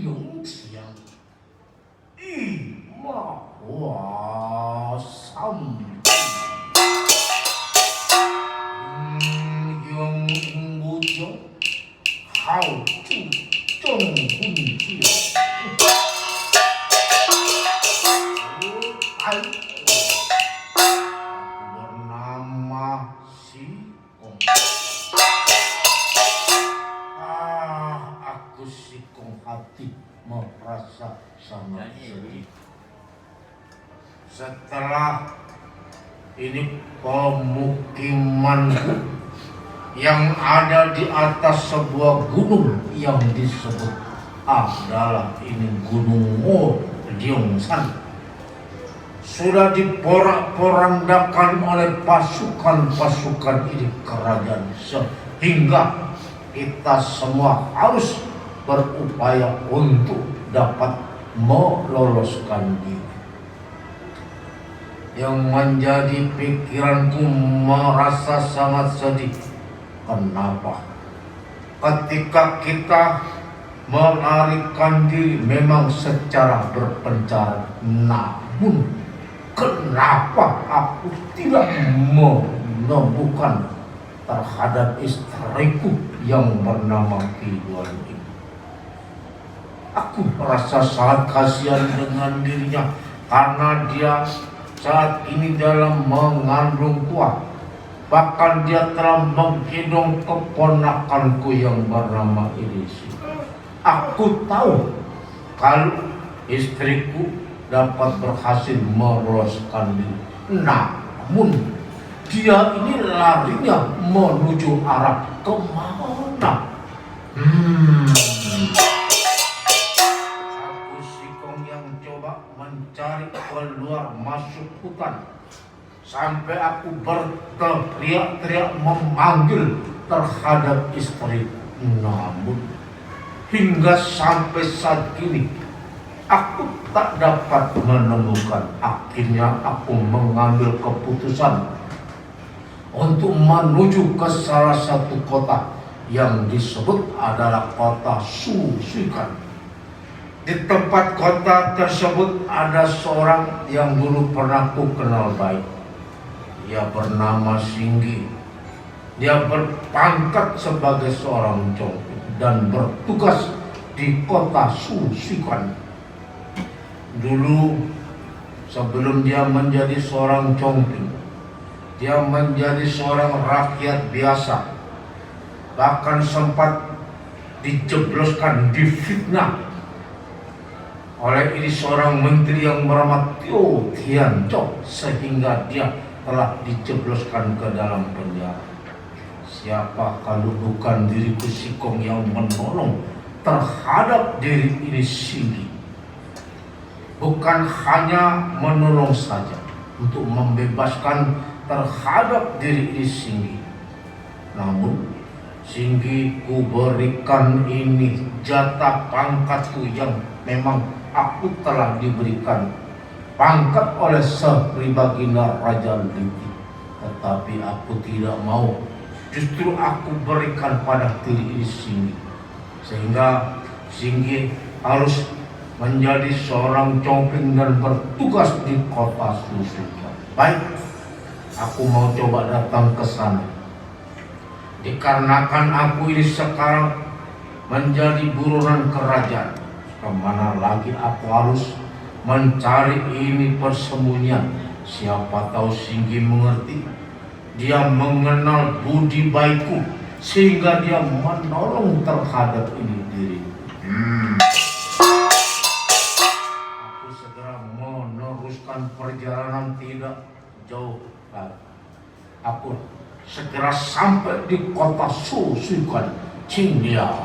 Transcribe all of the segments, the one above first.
Yung siyang imawasam. Yung imbudyong hao chu chong hun chiyo. Ay, bernama si Kong. Aku sikong hati merasa sangat sedih. Setelah ini pemukimanku yang ada di atas sebuah gunung yang disebut adalah ini Gunung Mo Diongsan, sudah diporak-porandakan oleh pasukan-pasukan ini kerajaan, sehingga kita semua harus berupaya untuk dapat meloloskan diri. Yang menjadi pikiranku merasa sangat sedih. Kenapa? Ketika kita melarikan diri memang secara berpencar, namun kenapa aku tidak menemukan terhadap istriku yang bernama Kiduan ini? Aku merasa sangat kasihan dengan dirinya karena dia saat ini dalam mengandung kuat. Bahkan dia telah menggendong keponakanku yang bernama Irisi. Aku tahu kalau istriku dapat berhasil meloloskan diri. Namun dia ini larinya menuju arah kemana? Aku sikong yang coba mencari keluar masuk hutan, sampai aku berteriak-teriak memanggil terhadap istriku. Namun hingga sampai saat ini aku tak dapat menemukan. Akhirnya aku mengambil keputusan untuk menuju ke salah satu kota yang disebut adalah kota Susukan. Di tempat kota tersebut ada seorang yang dulu pernah ku kenal baik. Dia bernama Singgi. Dia berpangkat sebagai seorang congkong dan bertugas di kota Susukan. Dulu sebelum dia menjadi seorang congkong, dia menjadi seorang rakyat biasa. Bahkan sempat dijebloskan, difitnah oleh ini seorang menteri yang bernama Tio Tian Chok, sehingga dia telah dijebloskan ke dalam penjara. Siapa kalau bukan diriku Sikong yang menolong terhadap diri ini Singgi. Bukan hanya menolong saja untuk membebaskan terhadap diri ini Singgi, namun Singgi ku berikan ini jatah pangkatku yang memang aku telah diberikan pangkat oleh Sri Baginda Raja Liti. Tetapi aku tidak mau, justru aku berikan pada diri ini Singgi, sehingga Singgi harus menjadi seorang congkong dan bertugas di kota Susukan. Baik, aku mau coba datang ke sana. Dikarenakan aku ini sekarang menjadi buronan kerajaan, kemana lagi aku harus mencari ini persembunyian. Siapa tahu Singgi mengerti. Dia mengenal budi baikku sehingga dia menolong terhadap ini diri. Aku segera meneruskan perjalanan tidak jauh lagi. Aku segera sampai di kota Susukan, Qingdiao.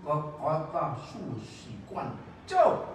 ke kota Susi Kuanco.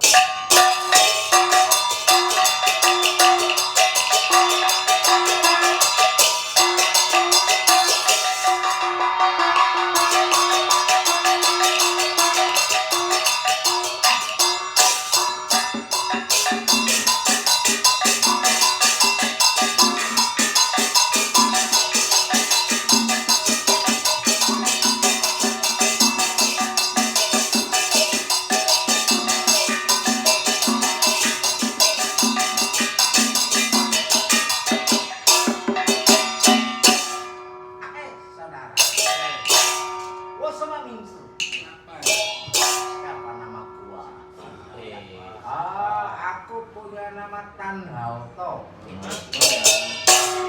Tan Hauto.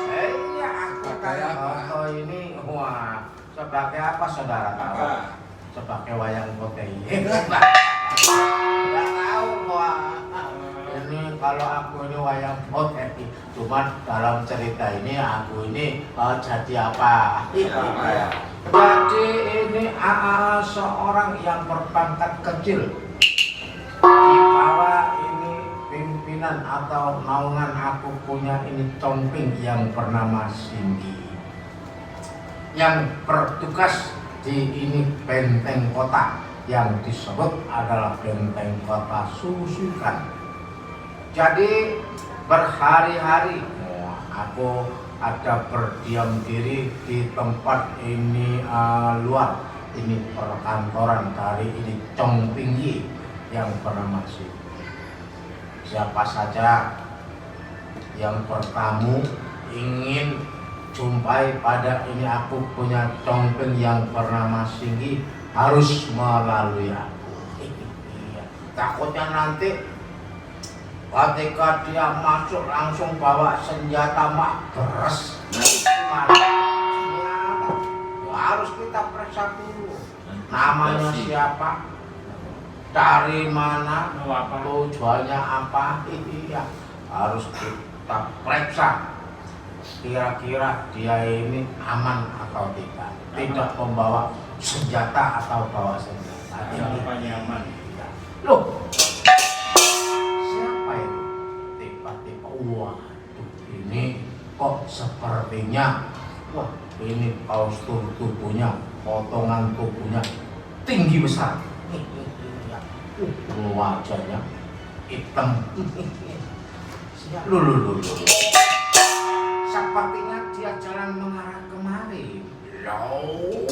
Iya, aku Tan Hauto ini, wah, sebagai apa saudara tahu? Sebagai wayang putih. Nggak tahu, wah. Ini kalau aku ini wayang putih, cuman dalam cerita ini aku ini jadi apa? Jadi ini seorang yang berpangkat kecil di bawah ini pimpinan atau naungan aku punya ini Congping yang bernama Singgi, yang bertugas di ini benteng kota yang disebut adalah benteng kota Susukan. Jadi berhari-hari aku ada berdiam diri di tempat ini luar ini perkantoran dari ini Congping yang bernama Singgi. Siapa saja yang bertamu ingin jumpai pada ini aku punya Congping yang bernama Singgi harus melalui aku. Takutnya nanti ketika dia masuk langsung bawa senjata mak deres. Harus kita periksa dulu namanya siapa, dari mana, tujuannya apa, iya harus kita periksa kira-kira dia ini aman atau tidak membawa senjata atau bawa senjata. Ini aman. Loh, siapa itu? Tiba-tiba, waduh, ini kok sepertinya, wah ini postur tubuhnya, potongan tubuhnya tinggi besar. Wajahnya hitam. Loh. Sepertinya dia jalan mengarah kemari. Loh.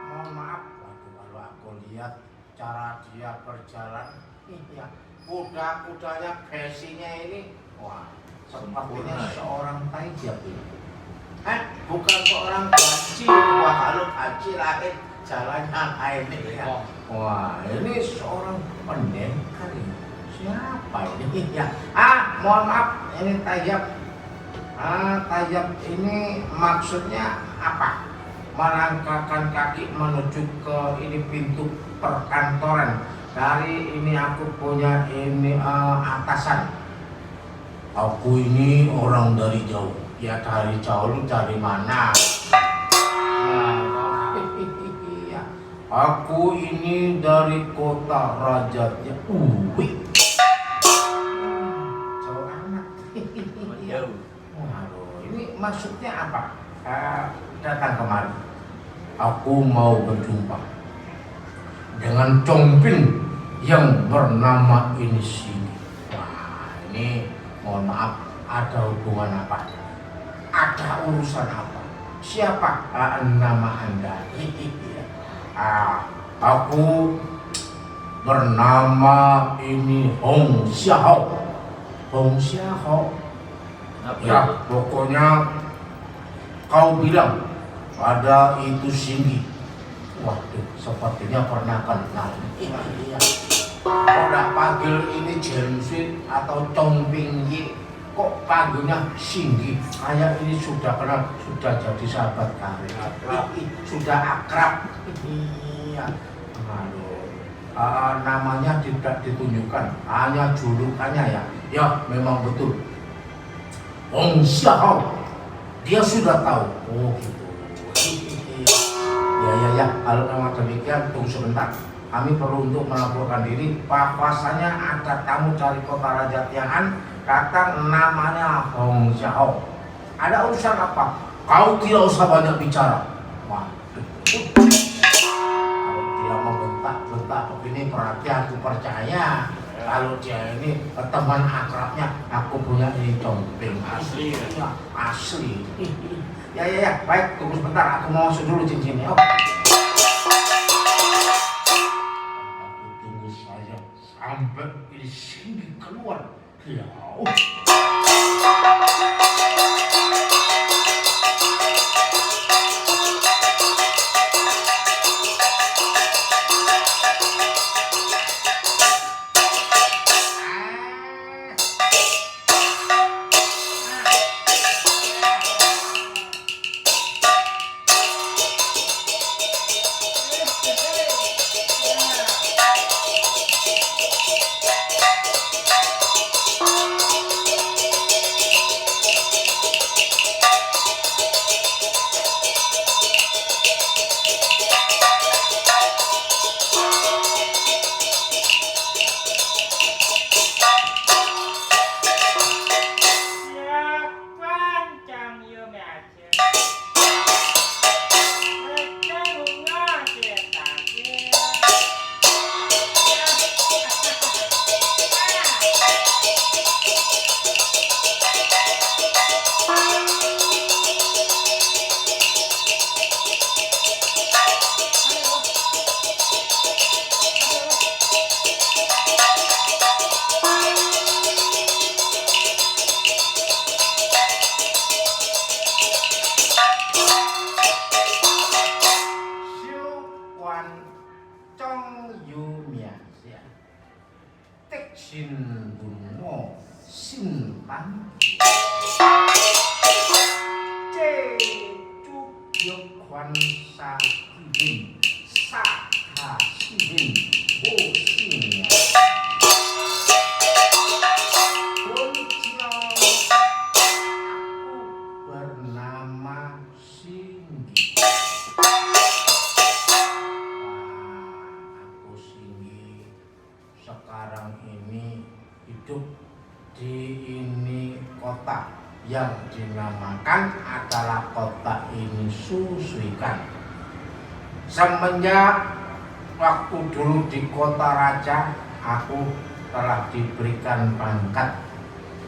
Mohon maaf, kalau aku lihat cara dia berjalan, iya, kuda-kudanya besinya ini, wah, sepertinya seorang tajam ini. Bukan seorang haji, wah kalau haji lahir jalannya ini ya. Wah, ini seorang pendekar ini. Siapa ini ya? Mohon maaf, ini tajam. Tajam ini maksudnya apa? Melangkahkan kaki menuju ke ini pintu perkantoran. Dari ini aku punya ini atasan. Aku ini orang dari jauh. Ya dari jauh lu dari mana? Iya. Aku ini dari kota Rajatnya Uwi. Jauh amat. Jauh. Waduh, ini maksudnya apa? Datang kemari. Aku mau berjumpa dengan Congping yang bernama ini Singgi. Wah, ini mohon maaf, ada hubungan apa? Ada urusan apa? Siapa nama Anda? Aku bernama ini Hong Xiao. Hong Xiao. Ya, pokoknya kau bilang pada itu Singgi. Waduh, sepertinya pernah kenal. Iya. Udah panggil ini Jensin atau Congping kok panggilnya Singgi? Kayak ini sudah kenal, sudah jadi sahabat karib, sudah akrab. Iya. Aduh, namanya tidak ditunjukkan, hanya julukannya ya. Ya memang betul. Hong Xiao, dia sudah tahu. Oh gitu. Ya. Kalau memang demikian, tunggu sebentar. Kami perlu untuk melaporkan diri bahwasanya ada tamu dari kota Raja Tian'an datang, namanya Hong Xiao. Ada urusan apa? Kau tidak usah banyak bicara. Wah, kalau dia membentak-bentak begini berarti aku percaya kalau dia ini teman akrabnya. Aku punya ini compeng asli. Asli. Ya, baik, tunggu sebentar. Aku mau masuk dulu cincinnya. Sampai di sini keluar. Ya. Yang dinamakan adalah kota ini Susuikan. Semenjak waktu dulu di kota raja, aku telah diberikan pangkat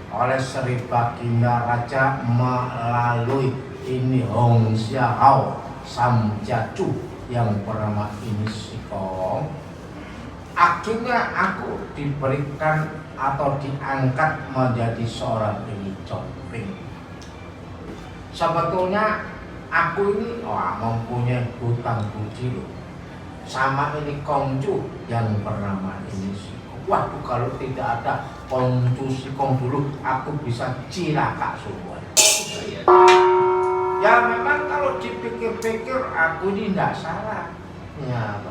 oleh Sri Baginda Raja melalui ini Hong Xiao Samjaju yang bernama ini Sikong. Akhirnya aku diberikan atau diangkat menjadi seorang ini compeng. Sebetulnya aku ini mempunyai hutang budi loh sama ini Kongcu yang bernama ini Sikong. Waduh, kalau tidak ada Kongcu Sikong dulu, aku bisa cilaka semua. Ya memang kalau dipikir-pikir aku ini tidak salah. Ya,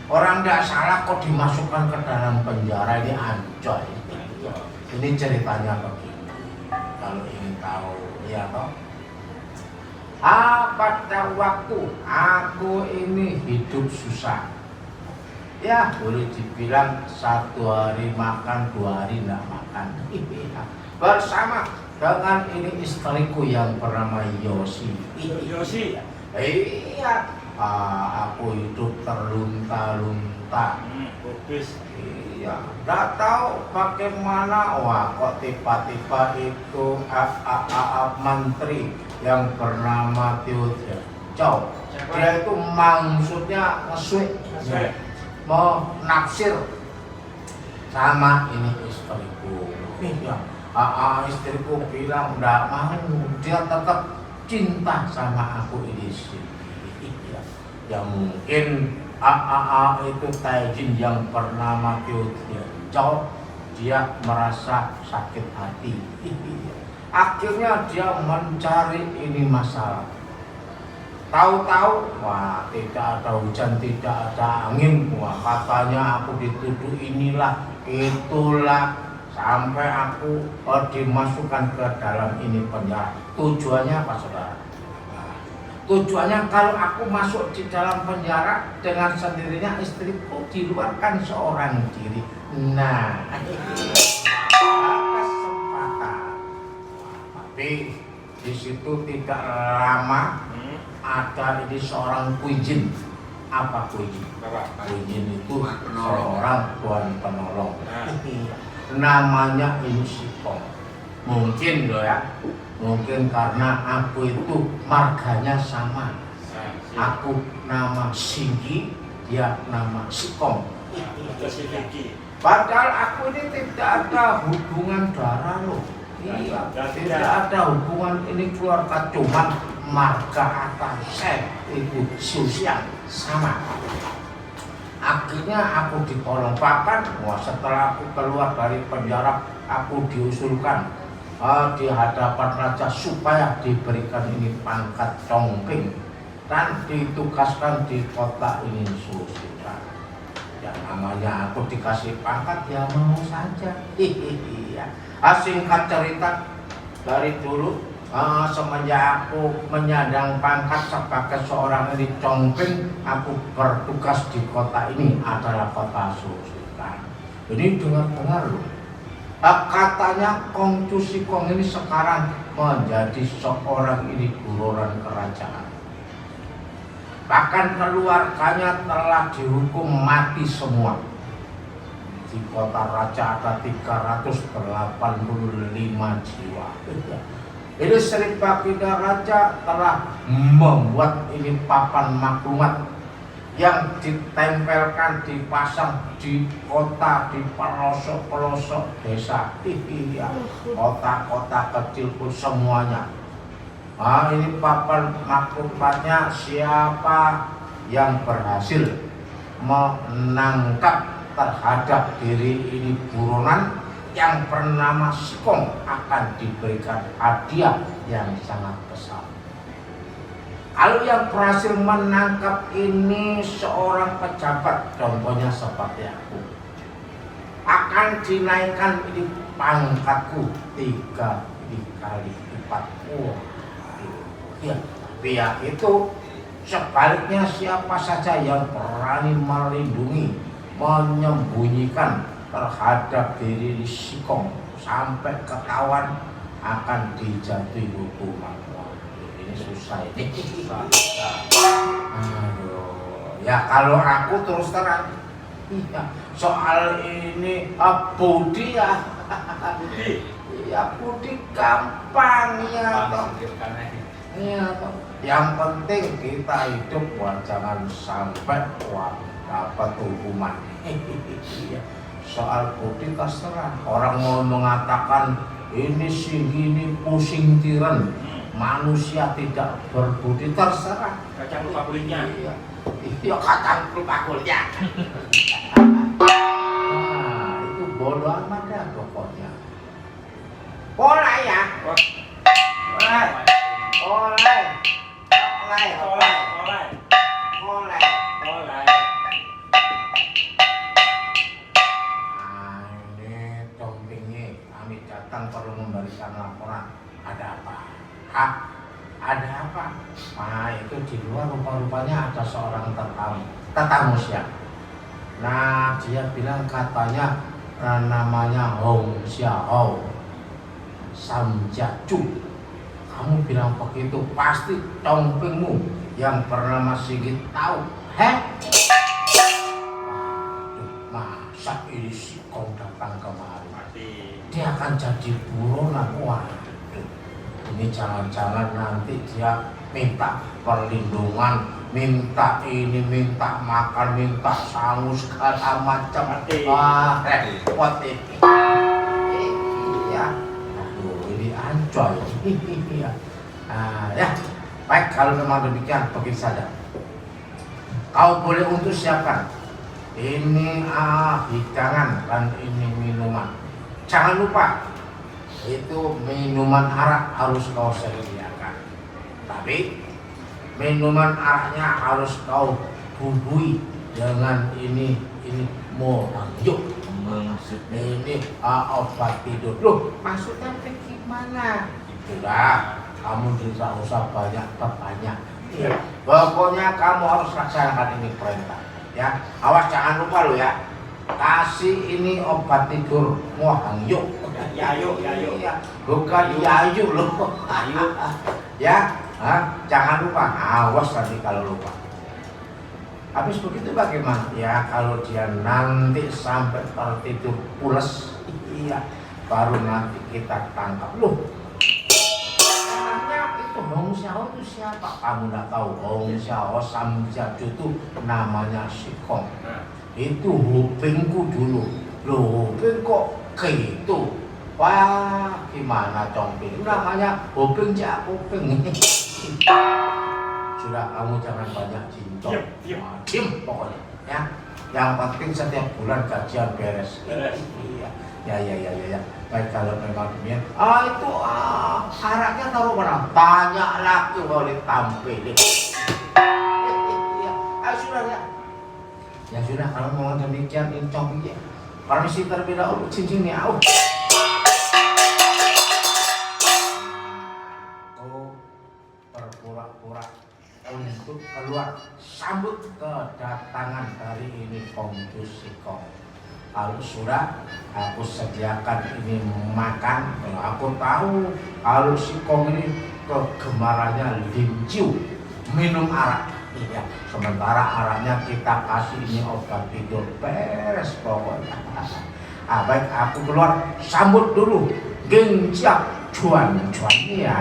orang tidak salah kok dimasukkan ke dalam penjara, ini ancoy. Ini ceritanya begini. Kalau ingin tahu, ya toh. Pada waktu aku ini hidup susah. Ya boleh dibilang 1 hari makan, 2 hari tidak makan. Bersama dengan ini istriku yang bernama Yosi. Yosi. Iya. Aku hidup terlunta-lunta. Iya, nggak tahu bagaimana. Wah, kok tiba-tiba itu menteri yang bernama Tio Chow. Dia itu maksudnya ngesuik, mau naksir sama ini istriku. Iya, istriku bilang nggak mau, dia tetap cinta sama aku ini sih. Ya mungkin itu Taijin yang bernama Tio Chow, dia merasa sakit hati. Akhirnya dia mencari ini masalah. Tahu-tahu, wah tidak ada hujan, tidak ada angin, wah katanya aku dituduh inilah, itulah, sampai aku dimasukkan ke dalam ini penjara. Tujuannya apa saudara? Nah, tujuannya kalau aku masuk di dalam penjara dengan sendirinya istriku di luar kan seorang diri. Nah, kesempatan. Tapi di situ tidak lama ada ini seorang kuijin. Apa kuijin? Kuijin itu seorang tuan penolong. Namanya ini Sikong. Mungkin loh ya, mungkin karena aku itu marganya sama. Aku nama Singgi, dia nama Sikong. Padahal aku ini tidak ada hubungan darah loh. Iya, tidak ada hubungan ini keluarga, cuma marga atau sen itu sosial sama. Akhirnya aku ditolong, bahkan setelah aku keluar dari penjara aku diusulkan di hadapan raja supaya diberikan ini pangkat Congping dan ditugaskan di kota ini Susila. Ya namanya aku dikasih pangkat ya mau saja. Iya. Singkat cerita, dari dulu semenjak aku menyandang pangkat sebagai seorang ini Congping, aku bertugas di kota ini adalah kota Susila. Ini dengar-dengar loh, katanya Kongcu Sikong ini sekarang menjadi seorang ini buronan kerajaan. Bahkan keluarganya telah dihukum mati semua. Di kota raja ada 385 jiwa. Ini Sri Baginda Raja telah membuat ini papan maklumat yang ditempelkan, dipasang di kota, di pelosok-pelosok desa, kota-kota kecil pun semuanya. Ini papan maklumatnya, siapa yang berhasil menangkap terhadap diri ini buronan yang bernama Sikong akan diberikan hadiah yang sangat besar. Kalau yang berhasil menangkap ini seorang pejabat, contohnya seperti aku, akan dinaikkan ini pangkatku 3 kali lipat. Ya, pihak itu sebaliknya siapa saja yang berani melindungi, menyembunyikan terhadap diri Sikong sampai ketahuan akan dijatuhi hukuman. Ini susah ini. Aduh, ya kalau aku terus terang, soal ini budi ya, budi gampang ya. Yang penting kita hidup, jangan sampai dapat hukuman. Soal budi terserah. Orang mau mengatakan ini segini pusing tiran, manusia tidak berbudi, terserah. Kacang lupa kulitnya. Iya kacang lupa kulitnya. Itu bodoh amat ya pokoknya. Boleh ya. Ini Congpingnya kami datang perlu memberikan laporan. Ada apa? Ada apa? Nah itu di luar rupa-rupanya ada seorang tetamu siap. Nah dia bilang katanya namanya Hong Xiao Samjaju. Kamu bilang begitu, pasti Congpingmu yang bernama Sigit tahu. Masa ini Sikong datang kemari? Dia akan jadi buronan. Waduh, ini jangan-jangan nanti dia minta perlindungan, minta ini, minta makan, minta sangu segala macam. Wah, repot ini. Iya. Ancoy. Ya, baik kalau memang demikian begitu saja. Kau boleh untuk siapkan ini hidangan dan ini minuman. Jangan lupa itu minuman arak harus kau sediakan. Tapi minuman araknya harus kau bumbui dengan ini Mohangyuk. Maksudnya ini obat tidur. Loh, maksudnya gimana? Itulah, kamu tidak usah banyak bertanya. Ya, pokoknya kamu harus laksanakan ini perintah. Ya, awas jangan lupa lo ya. Kasih ini obat tidur Mohangyuk. Yayu. Ya, bukan Yayu loh. Yayu. Ya, jangan lupa. Awas nanti kalau lupa. Habis begitu bagaimana? Ya kalau dia nanti sampai tertidur pules, iya, baru nanti kita tangkap. Loh, namanya itu Hong Xiao itu siapa? Kamu nggak tahu Hong Xiao Samjiaju itu namanya Sikong. Itu hupingku dulu. Loh, huping kok gitu? Wah, gimana Congping? Namanya huping cak huping. Sudah, kamu jangan banyak cinta. Diam pokoknya ya. Yang penting setiap bulan gajian beres. Iya. Ya. Baik kalau memang demikian. Itu araknya taruh mana? Banyak lagi boleh tampil. Iya. Sudah ya. Ya sudah, kalau mau demikian ini Congping ya. Permisi terlebih dahulu cincinnya. Berpura-pura untuk keluar sambut kedatangan dari ini Kongcu Sikong. Kalau sudah aku sediakan ini makan. Kalau aku tahu kalau Sikong ini kegemarannya linju minum arak. Iya, sementara araknya kita kasih ini obat tidur beres pokoknya. Baik, aku keluar sambut dulu gengjak cuan-cuannya.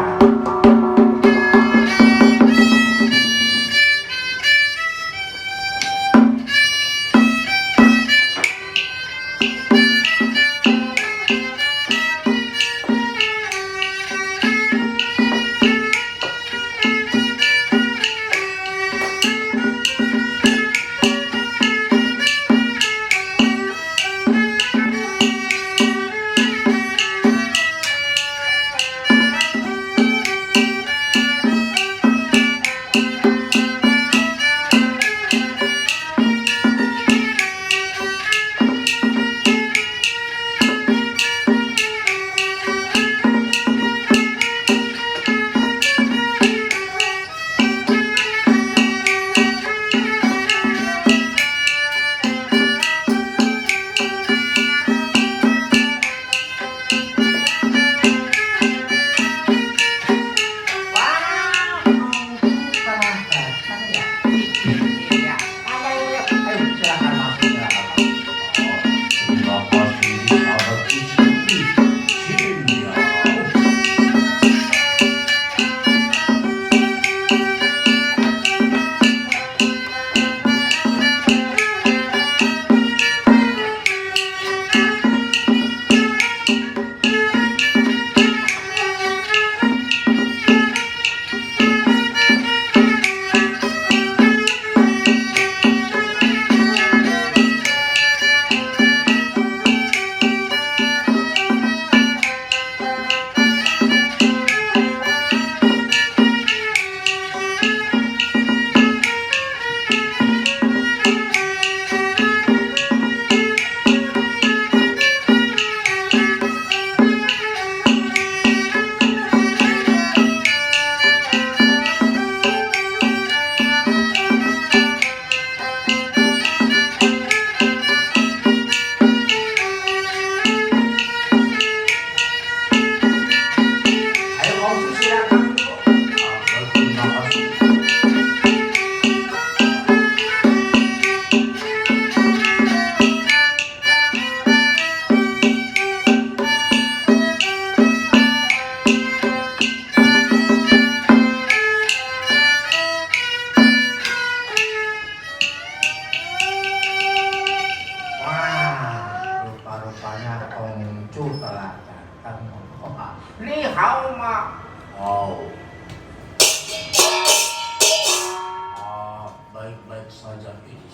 baik-baik saja ini.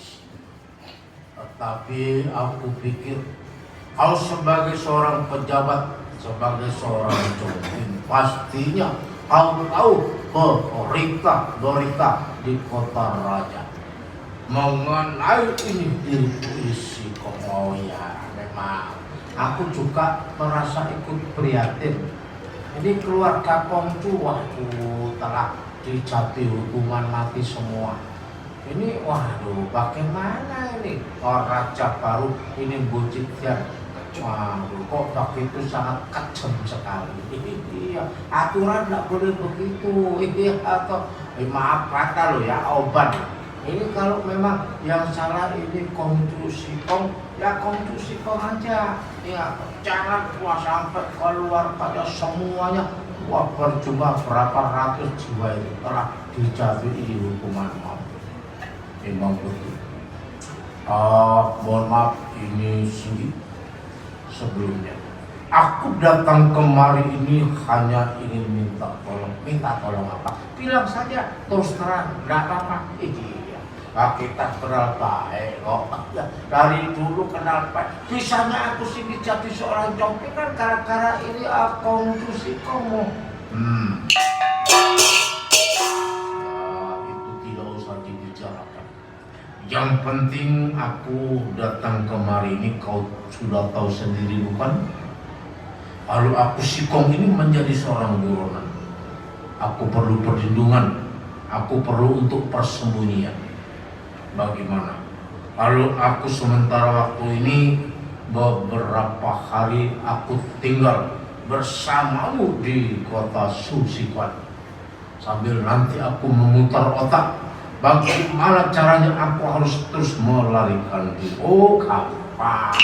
Tetapi aku pikir kau sebagai seorang pejabat, sebagai seorang pemimpin, pastinya kau tahu berita di kota raja mengenai ini diri si Komo. Ya memang aku juga merasa ikut prihatin. Ini keluarga Kongcu waduh telah dijatuhi hukuman mati semua. Ini waduh bagaimana ini raja baru ini Bujityan. Waduh kok begitu sangat kejam sekali. Iya, aturan tidak boleh begitu. Iya atau maaf kata lo ya obat. Ini kalau memang yang salah ini Kongcu Sikong, ya Kongcu Sikong aja. Ya jangan sampai keluar pada semuanya. Wah berjumlah berapa ratus jiwa itu telah dijatuhi hukuman mati. Memang betul. Mohon maaf ini Sudi. Sebelumnya aku datang kemari ini hanya ingin minta tolong apa? Bilang saja terus terang, tidak apa-apa. Iya, kita kenal baik kok. Dari dulu kenal baik. Bisanya aku sini jadi seorang congking kan gara-gara ini Kongcu Sikong. Itu tidak usah dibicarakan. Yang penting aku datang kemari ini kau sudah tahu sendiri bukan? Lalu aku Sikong ini menjadi seorang buronan. Aku perlu perlindungan. Aku perlu untuk persembunyian. Bagaimana? Lalu aku sementara waktu ini beberapa hari aku tinggal bersamamu di kota Susikwan. Sambil nanti aku memutar otak. Bagaimana caranya aku harus terus melarikan diri? Oh gampang.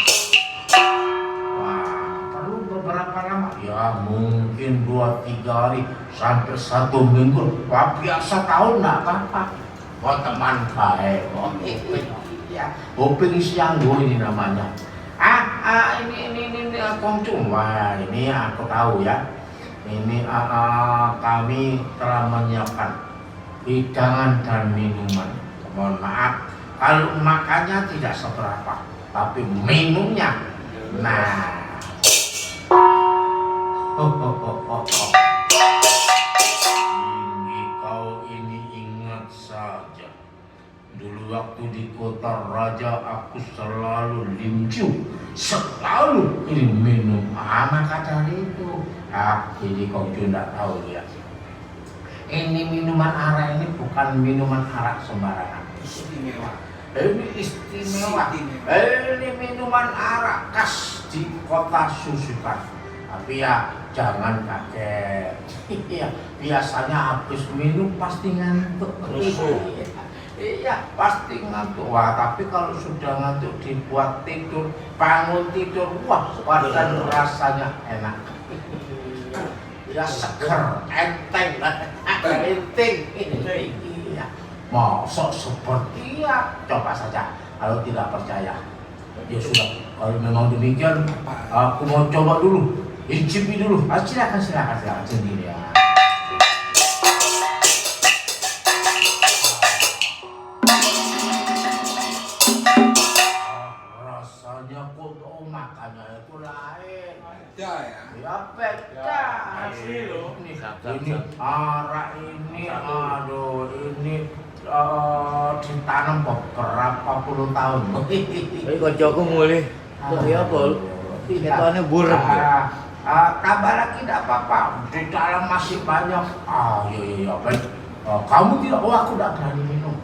Wah, perlu beberapa lama? Ya mungkin 2-3 hari sampai 1 minggu. Wah biasa tahun enggak apa-apa. Oh teman baik. Oh iya. Hoping siang ini namanya. Ini Kongcu. Wah ini aku tahu ya. Ini kami telah menyiapkan hidangan dan minuman. Mohon maaf kalau makannya tidak seberapa, tapi minumnya nah ini kau ini ingat saja dulu waktu di kota raja aku selalu limcu, selalu ini minum. Maka dari itu jadi kau tidak tahu ya. Ini minuman arak ini bukan minuman arak sembarangan. Istimewa. Ini istimewa. Ini minuman arak khas di kota Susukan. Tapi ya jangan kaget. Biasanya habis minum pasti ngantuk. Iya pasti ngantuk. Wah tapi kalau sudah ngantuk dibuat tidur, bangun tidur, wah dan rasanya enak. Ya seger, enteng, iya. Masa seperti ya, coba saja. Kalau tidak percaya, ya sudah. Kalau memang demikian, aku mau coba dulu, icipi dulu. Silakan sendiri ya. Rasanya kok makannya itu lain. Beda ya? Ya beda. Asli loh. Ini arak ini, aduh ini ditanam beberapa puluh tahun. Ini kocokku mulai. Ya bol. Ketone burem ya. Tambah lagi tidak apa-apa. Di dalam masih banyak. Iya baik. Kamu tidak? Aku tidak berani minum.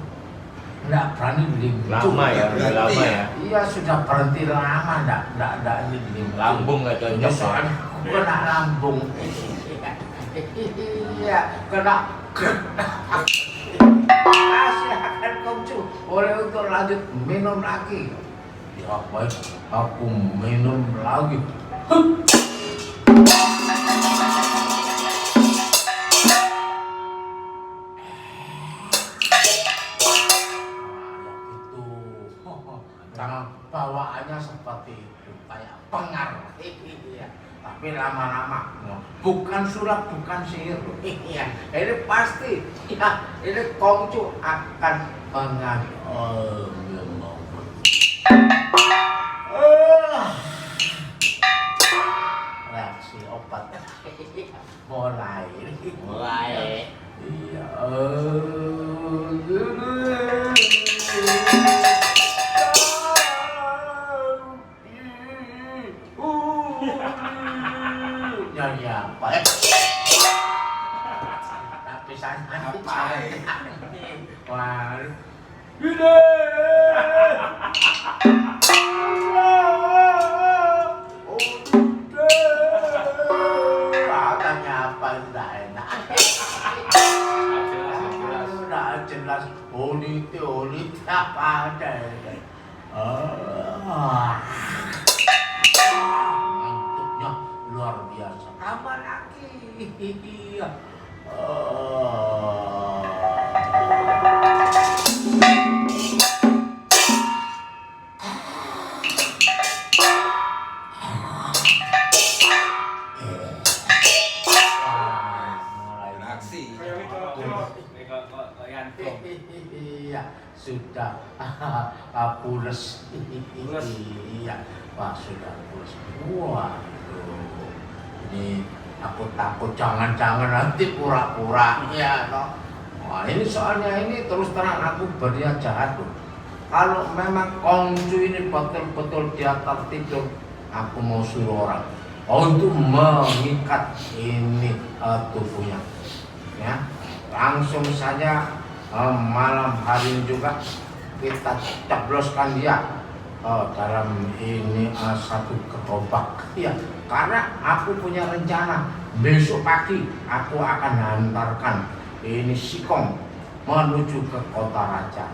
Tidak berani minum. Lama ya. Iya sudah berhenti lama. Tidak ini minum. Lambung nggak cocok. Soalnya kena lambung. Iya kena. Silakan Kongcu, boleh untuk lanjut minum lagi. Ya baik, aku minum lagi. Karena bawaannya seperti itu, kayak pengaruh. Tapi lama-lama bukan sulap, bukan sihir. Ini pasti ya, ini Kongcu akan mengaruh. Reaksi obat mulai. Iya. Reaksi. Iya, sudah pules. Iya, wah sudah pules. Waduh, ini aku takut jangan-jangan nanti pura-pura ya, no. Wah ini soalnya ini terus terang aku berniat jahat tuh. Kalau memang Kongcu ini betul-betul dia tertidur, aku mau suruh orang untuk mengikat ini tubuhnya, ya. Langsung saja malam hari ini juga kita cebloskan dia dalam ini satu gerobak, ya. Karena aku punya rencana besok pagi aku akan hantarkan ini Sikong menuju ke kota raja.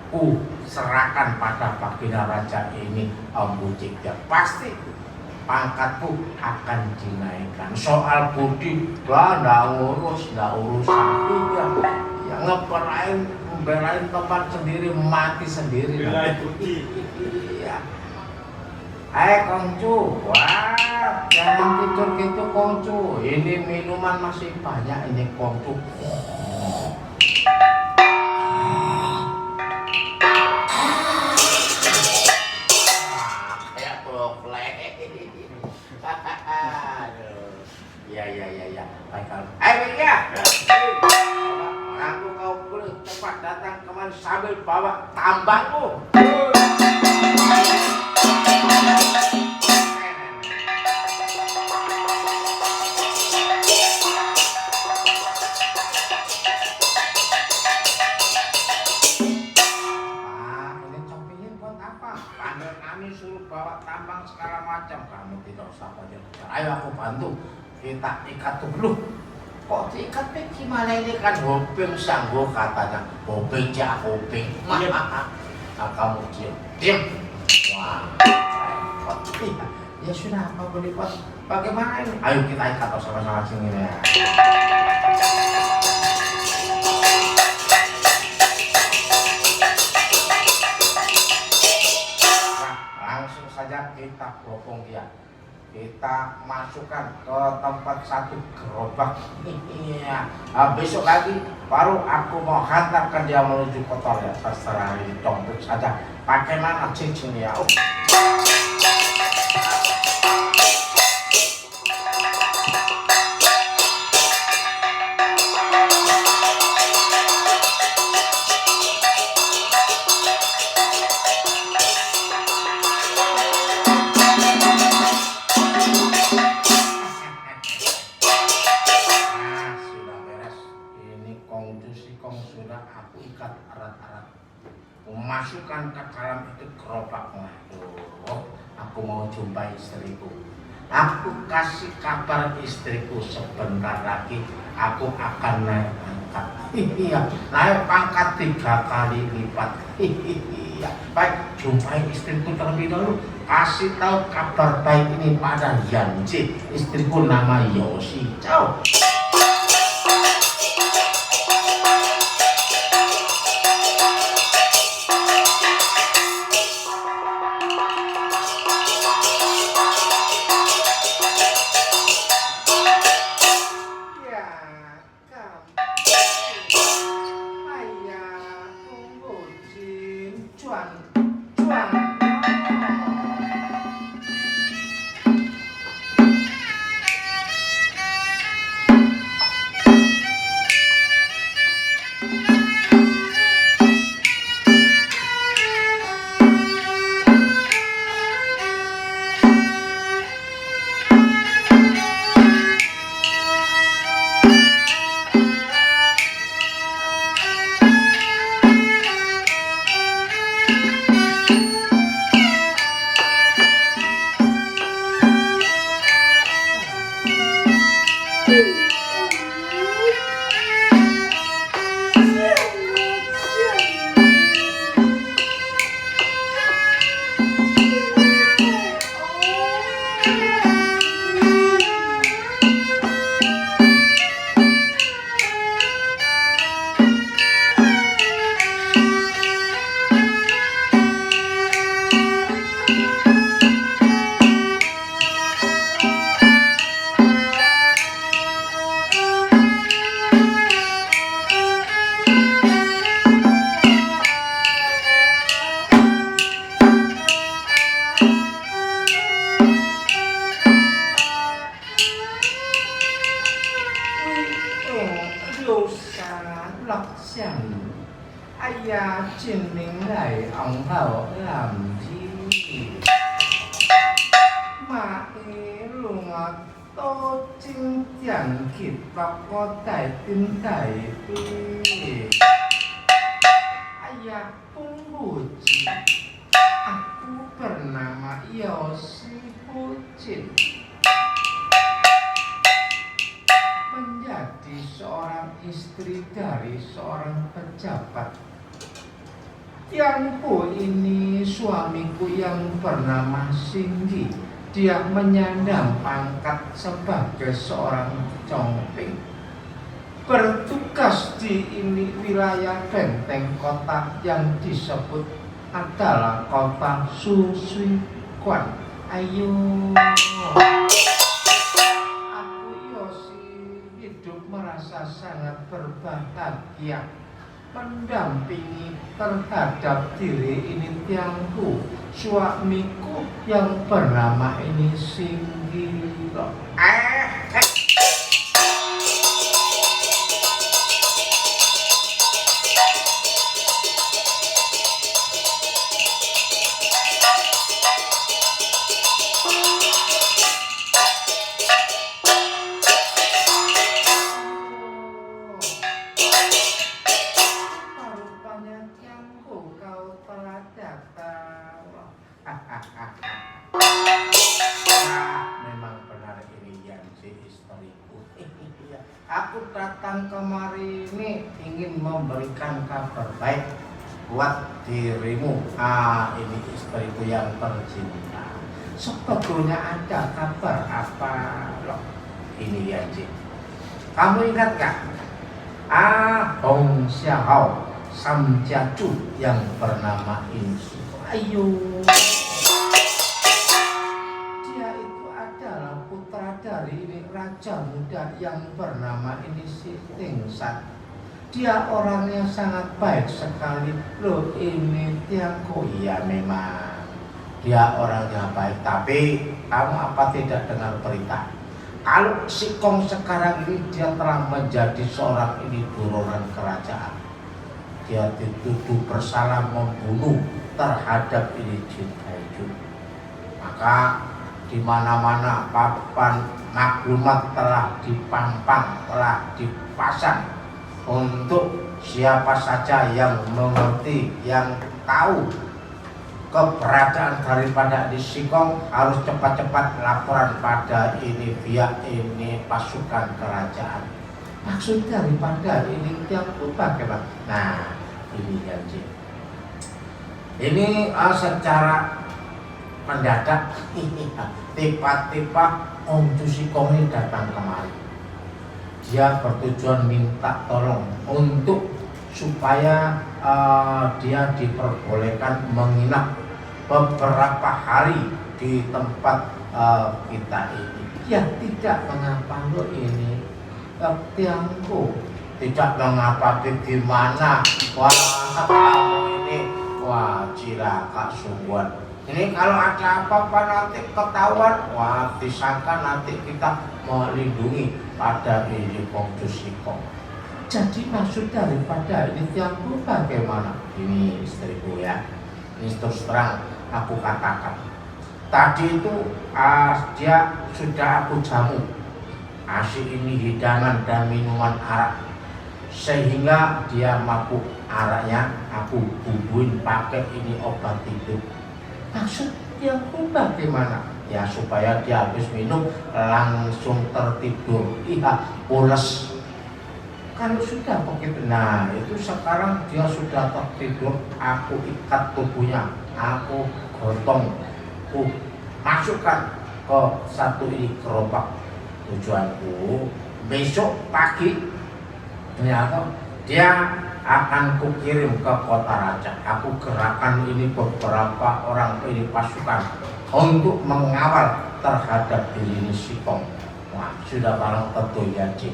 Serahkan pada baginda raja ini Bucik, ya. Pasti pangkatku akan dinaikkan. Soal budi, nggak urusan. Iya, ya ngebelain tempat sendiri, mati sendiri. Belain budi. Iya. Hai Kongcu, wah jangan tidur gitu Kongcu. Ini minuman masih banyak ini Kongcu. Kayak plek. Ya. Baiklah. Ya. Aku kau boleh cepat datang kemari sambil bawa tambakmu. Kami suruh bawa tambang segala macam, kamu tidak usah banyak bicara. Ayo aku bantu, kita ikat dulu. Kok diikat gimana ini kan hoping sanggup katanya, hoping cak hoping. Nah, kamu diam. Wah, ya sudah, apa boleh buat? Bagaimana ini? Ayo kita ikat sama-sama sini ya. Kita bopong dia, kita masukkan ke tempat satu gerobak. Iya, besok lagi baru aku mau hantarkan dia menuju kota ya. Terserah ini dompet saja, pakai mana cincin ya. Aku ikat erat-erat, masukkan ke dalam itu gerobak. Waduh, aku mau jumpai istriku. Aku kasih kabar istriku sebentar lagi aku akan naik pangkat. Iya, naik pangkat 3 kali lipat. Iya, baik, jumpai istriku terlebih dahulu. Kasih tahu kabar baik ini pada Yanji. Istriku nama Yoshi. Ciao. tô chính tiang kita kotai tintai ayah pembuci aku bernama Yosi Pucin menjadi seorang istri dari seorang pejabat. Tiangku ini suamiku yang bernama Singgi. Dia menyandang pangkat sebagai seorang congping. Bertugas di ini wilayah benteng kota yang disebut adalah kota Susuiquan. Ayo, aku Yosi hidup merasa sangat berbahagia mendampingi terhadap diri ini tiangku, suamiku yang bernama ini Singgilo. Memang benar ini Yansi istriku. Aku datang kemari ini ingin memberikan kabar baik buat dirimu. Ini istriku yang tercinta. Sebetulnya ada kabar apa loh? Ini Yansi. Kamu ingat gak? Hong Xiao Sam Jiaju yang bernama Insu. Ayo. Dia itu adalah putra dari ini raja muda yang bernama ini Si Tingsan. Dia orangnya sangat baik sekali. Loh ini Tiangku. Iya memang dia orangnya baik. Tapi kamu apa tidak dengar berita? Kalau Si Kong sekarang ini dia telah menjadi seorang ini buronan kerajaan. Dia dituduh bersalah membunuh terhadap ini Jin Taiju. Maka di mana-mana papan maklumat telah dipampang, telah dipasang untuk siapa saja yang mengerti, yang tahu keberadaan daripada di Si Kong harus cepat-cepat laporan pada ini pihak ini pasukan kerajaan. Maksud daripada ini yang bagaimana? Nah, ini Yanji. Ini secara mendadak tiba-tiba Om Si Kong ini datang kemari. Dia bertujuan minta tolong untuk supaya dia diperbolehkan menginap beberapa hari di tempat kita ini. Ya tidak mengapa lo ini Tiangku, tidak mengapa gimana. Wah kamu ini wah cilaka sungguhan. Ini kalau ada apa-apa nanti ketahuan, wah disangka nanti kita melindungi pada ini Kongcu Si Kong. Jadi maksud daripada ini Tiangku bagaimana? Ini istriku ya. Ini terus terang aku katakan. Tadi itu dia sudah aku jamu. Asih ini hidangan dan minuman arak. Sehingga dia mabuk araknya, aku bubuin pakai ini obat tidur. Maksud Tiangku bagaimana? Ya supaya dia habis minum langsung tertidur. Iya, pules. Kalau sudah begitu, nah itu sekarang dia sudah tertidur, aku ikat tubuhnya, aku gotong, aku masukkan ke satu ini gerobak. Tujuanku besok pagi ternyata dia akan kukirim ke kota raja. Aku gerakan ini beberapa orang ini pasukan untuk mengawal terhadap diri ini Si Kong. Wah sudah barang tentu ya Cik.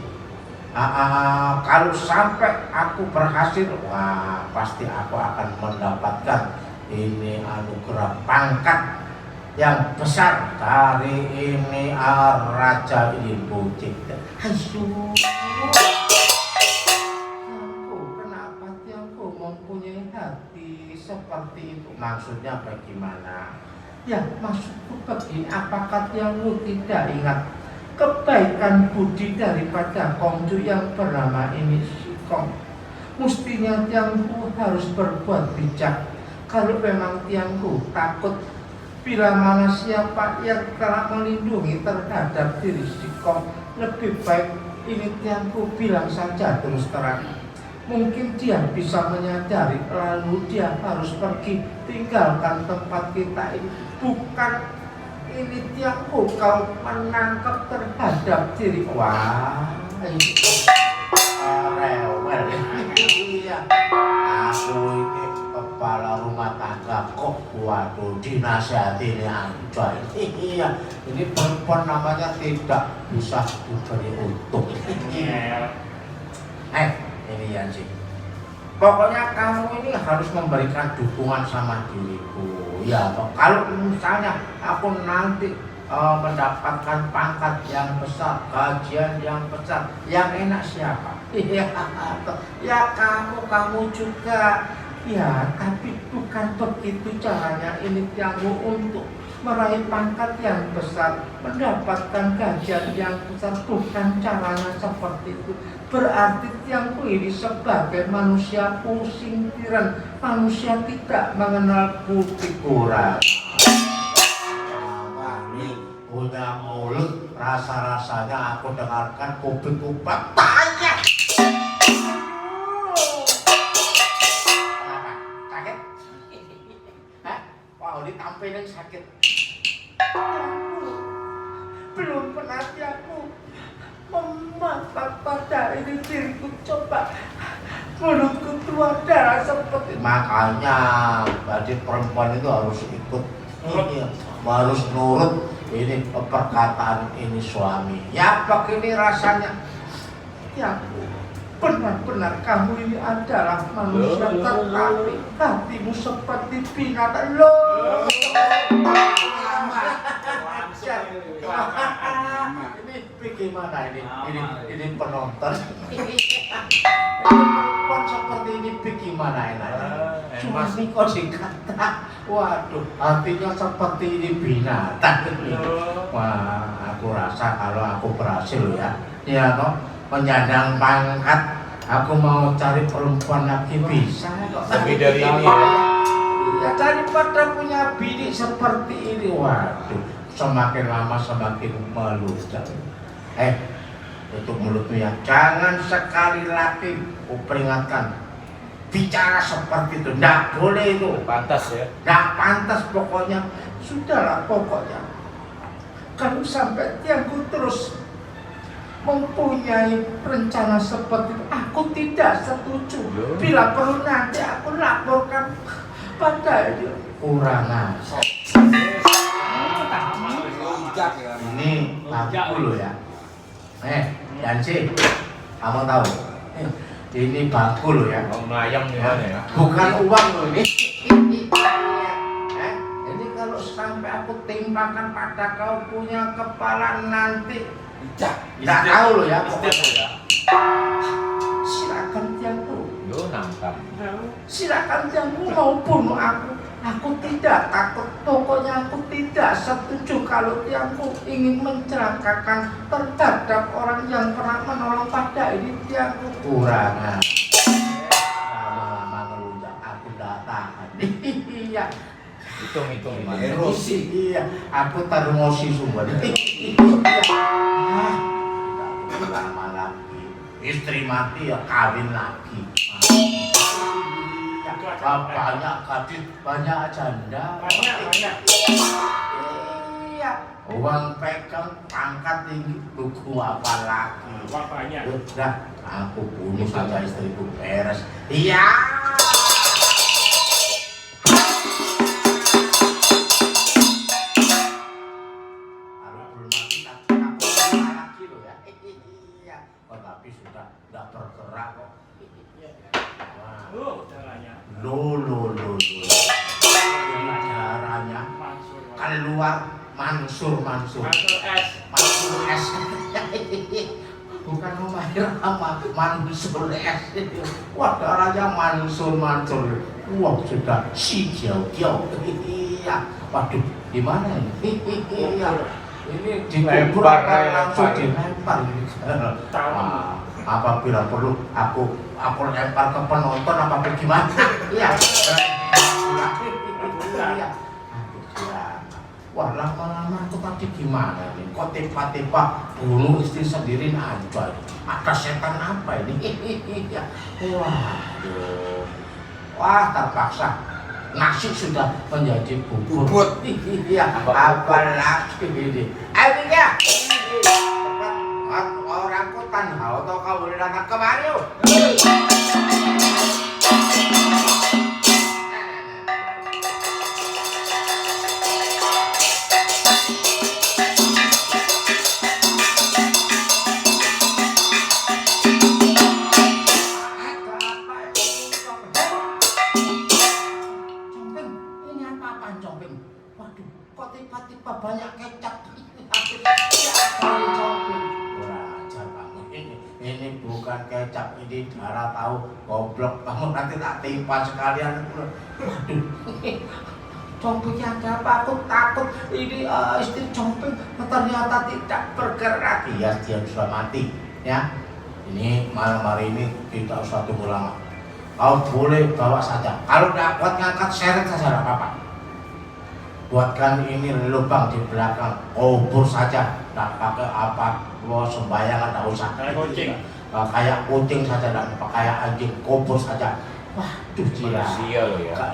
Kalau sampai aku berhasil, wah pasti aku akan mendapatkan ini anugerah pangkat yang besar dari ini raja ini Bucik. Ayo, kenapa Tiangku mempunyai hati seperti itu? Maksudnya bagaimana? Ya maksudku begini, apakah Tiangku tidak ingat kebaikan budi daripada kongcu yang bernama ini Sikong. Mestinya tiangku harus berbuat bijak. Kalau memang tiangku takut bila mana siapa yang telah melindungi terhadap diri Sikong, lebih baik ini tiangku bilang saja terus terang. Mungkin dia bisa menyadari, lalu dia harus pergi tinggalkan tempat kita ini. Bukan ini tiangku kau menangkap terhadap diri. Wah, ini rewel. Iya, aku ini kepala rumah tangga kok. Waduh, dinasihati ini aja. Iya, ini perempuan namanya tidak bisa diberi untung. Ini Yansi. Pokoknya kamu ini harus memberikan dukungan sama diriku. Ya, kalau misalnya aku nanti mendapatkan pangkat yang besar, gajian yang besar, yang enak siapa? Iya, ya kamu juga. Ya, tapi bukan begitu caranya ini tiangmu untuk meraih pangkat yang besar, mendapatkan gajian yang besar, bukan caranya seperti itu. Berarti tiangku ini sebagai manusia pusingkiran, manusia tidak mengenal budi kurang. Punya mulut, rasa-rasanya aku dengarkan kupingku bertanya. Sakit? Hah? Wow, ditampilin sakit. Belum pernah aku memanfaat pada ini diriku, coba mulutku keluar darah seperti. Makanya berarti perempuan itu harus ikut ini, harus nurut ini perkataan ini suami. Ya begini rasanya. Ya benar-benar kamu ini adalah manusia, tetapi hatimu seperti binatang. Loh. Ini bagaimana ini penonton? Perempuan seperti ini bagaimana enaknya? Suami kok dikata, waduh, hatinya seperti ini binatang. Wah, aku rasa kalau aku berhasil ya toh, menyandang pangkat, aku mau cari perempuan lagi bisa kok. Lebih dari ini ya, daripada punya bini seperti ini, waduh, semakin lama semakin meludak. Untuk mulutmu ya, jangan sekali lagi kuperingatkan bicara seperti itu, nggak boleh itu. Pantas ya? Nggak pantas pokoknya. Sudahlah pokoknya. Kalau sampai tiangku terus mempunyai rencana seperti itu, aku tidak setuju. Bila perlu nanti aku laporkan pada dia. Kurang ajar. Ini baku loh ya. Yansi, kamu tahu? Ini baku loh ya. Ayam gimana ya? Bukan uang loh ini. Ini kalau sampai aku timpakan pada kau punya kepala nanti, tidak tahu loh ya. Silakan tiangku. Yo nangkap. Silakan tiangku mau bunuh aku. Aku tidak takut. Pokoknya aku tidak setuju kalau tiangku ingin mencelakakan terhadap orang yang pernah menolong pada ini tiangku. Kurang ajar. Lama-lama ngelunjak aku tidak tahan. Iya. Hitung Emosi. Iya. Aku termosi semua. Iya. Tidak lama lagi. Istri mati ya kawin lagi. Banyak gadis, banyak janda. Banyak. Iya. Uang pegang, pangkat tinggi, tugu apa lagi? Banyak. Udah, aku bunuh saja istriku, beres. Iya. Kalau belum mati, aku lagi loh ya. Iya. Oh, tapi sudah tidak bergerak kok. Caranya. Lo. Caranya keluar Mansur S. Bukan Rumah Irama, Mansur S. Wah, darahnya Mansur. Wah, sudah si Jiao. Iya. Waduh, gimana ini? Iya. Ini dikubur langsung dilempar. Apabila perlu aku lempar ke penonton apa bagaimana? Iya. Wah, lama-lama itu tadi gimana nih? Kok tiba-tiba bunuh istri sendiri aja? Ada setan apa ini? Waduh. Wah, terpaksa. Nasi sudah menjadi bubur. Iya, apa lagi ini? Ayo ya. Orang kutan, atau kau boleh datang kemari yuk. Tiba-tiba banyak kecap. Ini bukan kecap, ini darah tahu. Goblok, kamu nanti tak timpa sekalian. Waduh, Compingnya ada apa? Aku takut ini istri Comping ternyata tidak bergerak. Iya, dia sudah mati. Ya, ini malam hari ini tidak usah tunggu lama. Kau boleh bawa saja. Kalau tidak kuat ngangkat seret saja, tidak apa-apa. Buatkan ini lubang di belakang, kubur saja, tak pakai apa, mau sembahyang tak usah. Kayak kucing, kayak kucing saja, dan kayak anjing, kubur saja. Waduh, gila. Manusia loh ya.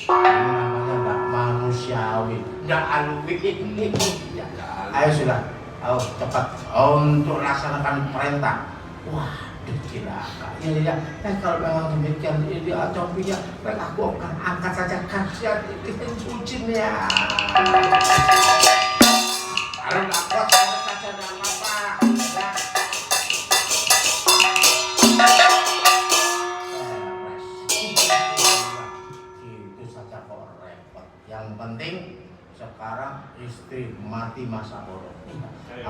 Ini namanya nggak manusiawi, nggak alwi. Ayo sudah, ayo cepat untuk laksanakan perintah. Waduh, gila. Ya, kalau memang demikian ini Compingnya, aku akan angkat saja, kasihan ini bucinnya. Kalau nggak kuat, saja nggak apa-apa. Itu saja kok repot. Yang penting sekarang istri mati masa bodoh.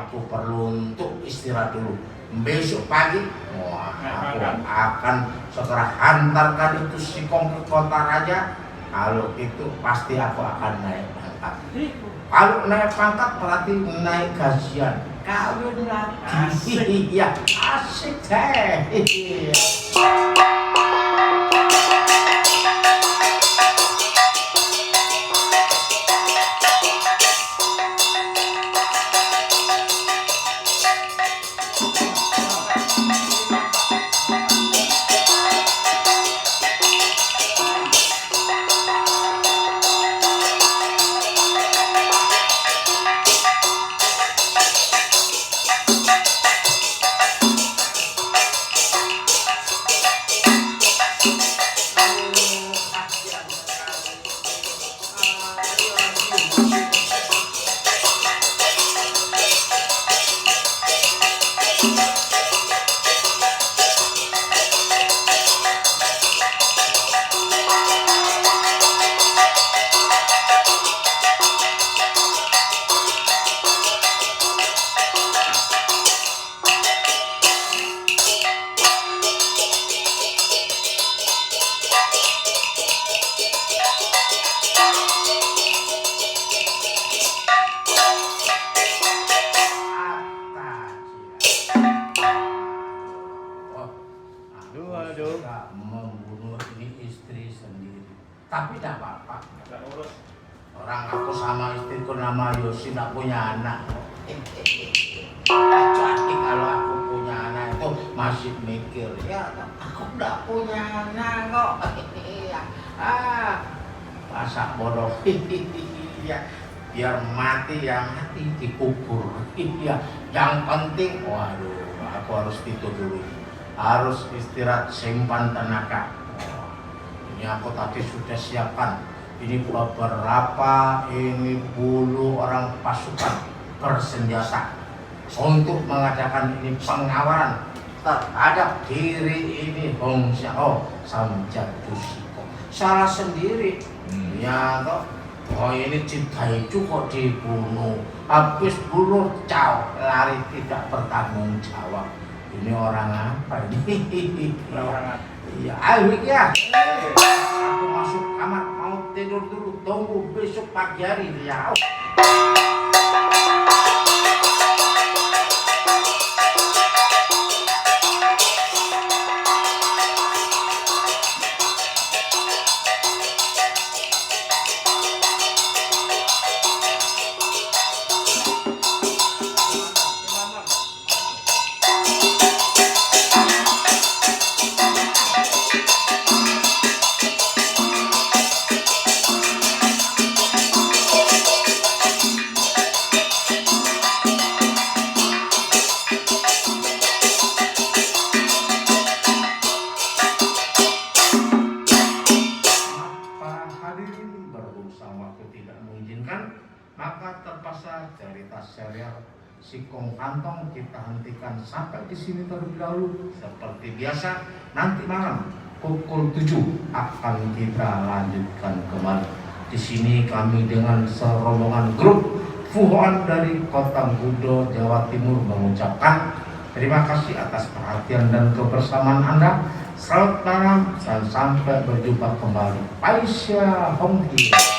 Aku perlu untuk istirahat dulu. Besok pagi, aku akan segera hantarkan itu Sikong ke kota raja. Kalau itu pasti aku akan naik pangkat. Kalau naik pangkat berarti naik gajian. Kawin lagi. Iya, asik deh. Membunuh ini istri sendiri, tapi tidak apa-apa. Orang aku sama istriku nama Yosi tidak punya anak. Kecuali kalau aku punya anak itu masih mikir, ya aku tidak punya anak kok. Masa bodoh. Biar mati ya mati, dikubur. Yang penting, waduh, aku harus tidur dulu. Harus istirahat, simpan tenaga. Ini aku tadi sudah siapkan. Ini beberapa bulu orang pasukan bersenjata untuk mengadakan ini pengawalan terhadap diri ini Hong Xiao Samjadu Siko. Salah sendiri. Ya toh. Oh ini Citaicu kok dibunuh. Habis bunuh Cao lari tidak bertanggung jawab. Ini orang apa ini? Orang apa? Iya, ayo ya. Aku masuk kamar mau tidur dulu. Tunggu besok pagi hari ya. Maka terpaksa cerita serial Sikong Kantong kita hentikan sampai di sini terlebih dahulu. Seperti biasa, nanti malam pukul 7 akan kita lanjutkan kembali. Di sini kami dengan serombongan grup Fuhoan dari Kota Gudo, Jawa Timur mengucapkan terima kasih atas perhatian dan kebersamaan Anda. Selamat malam dan sampai berjumpa kembali. Aisyah Hongki.